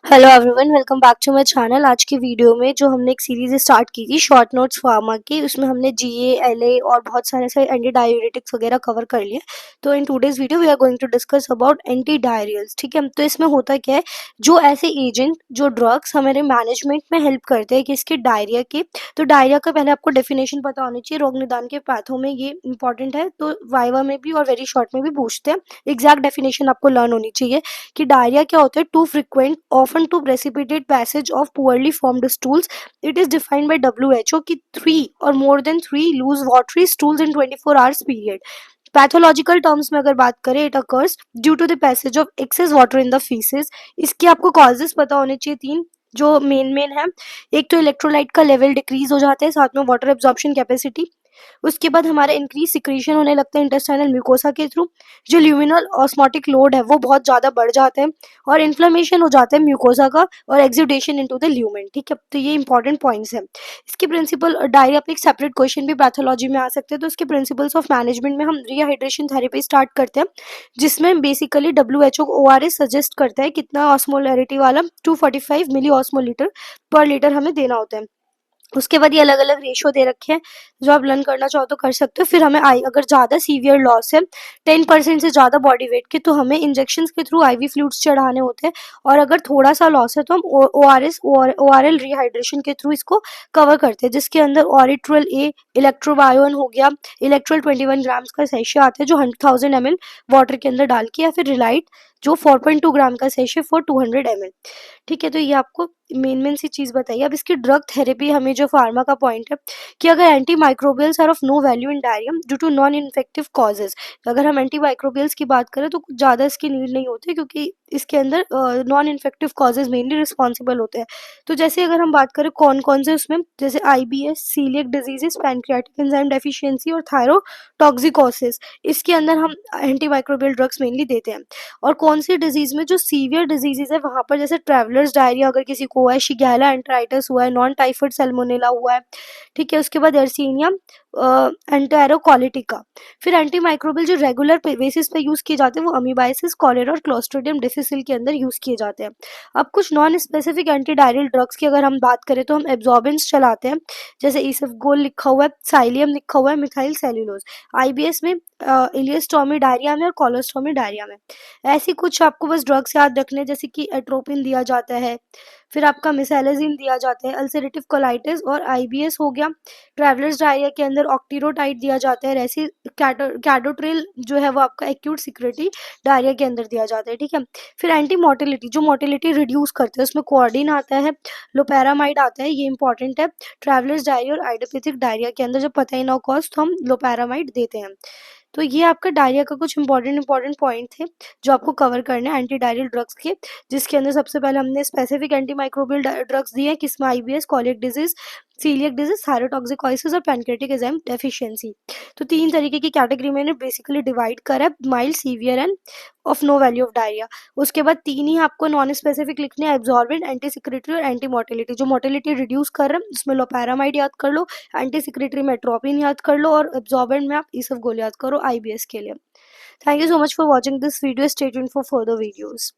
Hello everyone, welcome back to my channel. आज की video में जो हमने एक सीरीज स्टार्ट की थी शॉर्ट नोट्स फार्मा की, उसमें हमने जीए, एलए और बहुत सारे एंटी डाययूरेटिक्स वगैरह कवर कर लिए। तो in today's video we are going to discuss about anti diarrhoeals. ठीक है, तो इसमें होता क्या है, जो ऐसे एजेंट जो ड्रग्स हमारे मैनेजमेंट में हेल्प करते हैं किसके डायरिया के। तो डायरिया का पहले आपको डेफिनेशन पता होनी चाहिए, रोग निदान के पैथों में ये इंपॉर्टेंट है, तो वाइवा में भी और वेरी शॉर्ट में भी पूछते हैं। एग्जैक्ट डेफिनेशन आपको लर्न होनी चाहिए कि डायरिया क्या होता है। Too frequent often to precipitate passage of poorly formed stools. It is defined by WHO कि 3 और more than 3 loose watery stools in 24 hours period. Pathological terms में अगर बात करें, it occurs due to the passage of excess water in the faeces. इसके आपको causes पता होने चाहिए तीन, जो मेन है। एक तो इलेक्ट्रोलाइट का लेवल डिक्रीज हो जाता है, साथ में वाटर एब्जॉर्प्शन कैपेसिटी। उसके बाद हमारा इंक्रीज सिक्रीशन होने लगता है इंटेस्टाइनल म्यूकोसा के थ्रू। जो ल्यूमिनल ऑस्मोटिक लोड है वो बहुत ज़्यादा बढ़ जाता है और इन्फ्लेमेशन हो जाता है म्यूकोसा का और एक्सुडेशन इनटू द ल्यूमेन। ठीक है, तो ये इंपॉर्टेंट पॉइंट्स हैं। इसके प्रिंसिपल डायरिया पे एक सेपरेट क्वेश्चन भी पैथोलॉजी में आ सकते हैं। तो इसके प्रिंसिपल्स ऑफ मैनेजमेंट में हम रिहाइड्रेशन थेरेपी स्टार्ट करते हैं, जिसमें बेसिकली WHO ORS सजेस्ट करता है कितना ऑस्मोलैरिटी वाला 245 मिली ऑस्मोलीटर पर लीटर हमें देना होता है। उसके बाद ये अलग अलग रेशो दे रखे हैं, जो आप लर्न करना चाहो तो कर सकते हो। फिर हमें आई अगर ज़्यादा सीवियर लॉस है 10% से ज़्यादा बॉडी वेट के, तो हमें इंजेक्शन के थ्रू IV फ्लूइड्स चढ़ाने होते हैं। और अगर थोड़ा सा लॉस है तो हम ORL रिहाइड्रेशन के थ्रू इसको कवर करते हैं, जिसके अंदर ऑरिट्रल ए, इलेक्ट्रोबायोन हो गया, इलेक्ट्रल 21 ग्राम्स का सेशे आता है जो 1000 ml वाटर के अंदर डाल के, या फिर रिलाइट जो 4.2 ग्राम का सेशे फॉर 200 ml। ठीक है, तो ये आपको मेन सी चीज़ बताइए। अब इसकी ड्रग थेरेपी हमें जो फार्मा का पॉइंट है कि अगर anti microbials are of no value in diarrhoea due to non infective causes. अगर हम एंटी माइक्रोबियल्स की बात करें तो कुछ ज़्यादा इसकी नीड नहीं होती, क्योंकि इसके अंदर non infective causes mainly responsible होते हैं। तो जैसे अगर हम बात करें कौन कौन से, उसमें जैसे IBS, coeliac diseases, pancreatic enzyme deficiency और थायरोटॉक्सिकोसिस, इसके अंदर हम एंटी माइक्रोबियल ड्रग्स मेनली देते हैं। और कौन सी डिजीज में जो सीवियर डिजीजेज है वहां पर, जैसे ट्रैवलर्स डायरिया अगर किसी को हुआ है, शिगेला एंटराइटिस हुआ है, नॉन टाइफाइड सैल्मोनेला हुआ है। ठीक है, उसके बाद एर्सीनिया एंटेरोकोलिटिका। फिर एंटी माइक्रोबियल जो रेगुलर बेसिस पे यूज किए जाते हैं वो अमीबाइसिस, कॉलेरा और क्लोस्ट्रिडियम डिफिसिल के अंदर यूज किए जाते हैं। अब कुछ non specific anti diarrhoeal drugs की अगर हम बात करें तो हम एब्जॉर्बेंस चलाते हैं, जैसे इसफगोल लिखा हुआ है, साइलियम लिखा हुआ है, मिथाइल सेल्यूलोज। IBS में इलियस्टोमी डायरिया में और कोलोस्टोमी डायरिया में। ऐसी कुछ आपको बस ड्रग्स याद रखने, जैसे कि एट्रोपिन दिया जाता है, फिर आपका मिसाइलेजिन दिया जाता है अल्सरेटिव कोलाइटिस और IBS हो गया। ट्रैवलर्स डायरिया के अंदर ऑक्टीरोटाइड दिया जाता है, रेसी कैडोट्रिल जो है वो आपका एक्यूट सिक्रेटरी डायरिया के अंदर दिया जाता है। ठीक है, फिर एंटी मोटिलिटी जो मोटिलिटी रिड्यूस करते हैं, उसमें कोआर्डिन आता है, लोपेरामाइड आता है, ये इंपॉर्टेंट है। ट्रैवलर्स डायरिया और आइडियोपैथिक डायरिया के अंदर जब पता ही ना हो कॉज तो हम लोपेरामाइड देते हैं। तो ये आपका डायरिया का कुछ इंपॉर्टेंट पॉइंट थे जो आपको कवर करने हैं एंटी डायरियल ड्रग्स के, जिसके अंदर सबसे पहले हमने स्पेसिफिक एंटी माइक्रोबियल ड्रग्स दिए हैं, किसमें IBS, colic disease, coeliac disease, thyrotoxicosis और पैनक्रेटिक एंजाइम डेफिशिएंसी। तो 3 तरीके की कैटेगरी में बेसिकली डिवाइड करा है, mild, severe and of no value of diarrhoea. उसके बाद 3 ही आपको नॉन स्पेसिफिक लिखने हैं, एब्जॉर्बेंट, एंटी सिक्रेटरी और एंटी मोटिलिटी। जो मोटिलिटी रिड्यूस कर रहे हैं उसमें लोपेरामाइड याद कर लो, एंटी सिक्रेटरी में एट्रोपिन याद कर लो, और एब्जॉर्बेंट में आप इसफगोल याद करो IBS के लिए। Thank you so much for watching this video, stay tuned for further videos.